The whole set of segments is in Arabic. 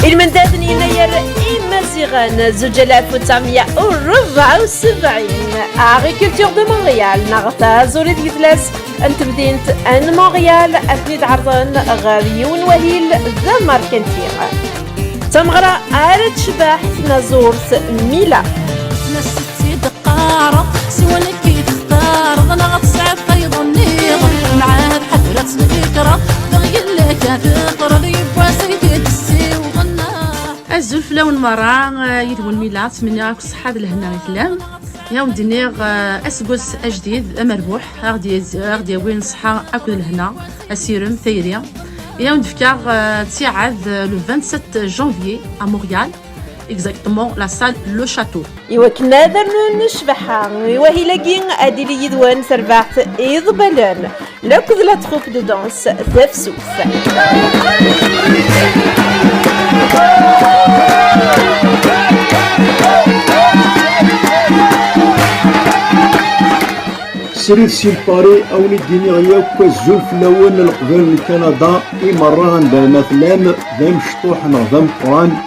المنداد يناير إمازيغان 1974 أغريكولتور دو مونريال نغطى زوريد يدلاس أنت مدينة أن مونريال أثني عرضان غاريون وهيل ذا ماركنتير تمغرى أرد شباح نزورت ميلا نسيتي دقارة سواني كي تختار ظنا غتسعد فيض النيض معاه بحفرة الفكرة بغي لك تقر لي بواسيتي تسي وغنى الزلف لون مرة يدون ميلاد من ياك صحاد لهنا يتلام يا ودنيغ اسقس اجديد مربوح غدي وين صحا اكل لهنا اسيرم ثيريا يا ودفكار تساعد لو 27 جانفي ا مونريال exactement la salle Le Château. إوا كنا درنا نشبحها إوا هي لاقين أدي لي يدوان سربعت إيض بالون لوكذ لا تروب دو دانس تفسوف سرير سيل باري أولي ديني غياك الزلف لون القبل كندا إمران بمثلان ذا مشطوح نظام قران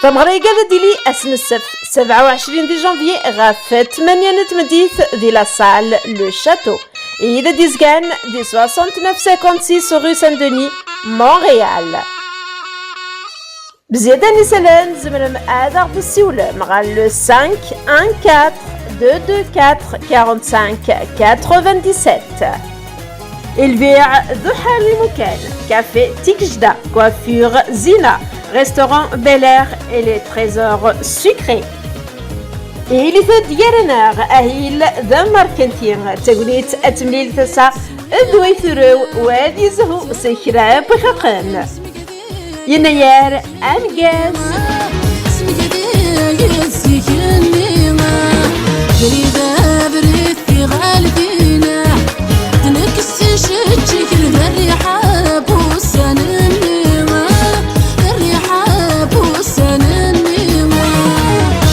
تمغري قاعدة ديلي أسن السبت 27 دي جانفي غاف 8 مديث دي لا سال لو شاتو إذا ديزكان دي 6956 rue Saint-Denis مونريال بزيادة نسالان زمرم آدار بالسيولة مع لو 5 14 224 45 97 البيع ذو حال المكان كافي تيكجدا كوافير زينة restaurant Bel Air et les trésors sucrés. Et il fait ديالنا أهيل ذا ماركنتين تقوليت أتمليل تسا أدوي ثرو وادي زهو سكرا بخقن يناير أنجاز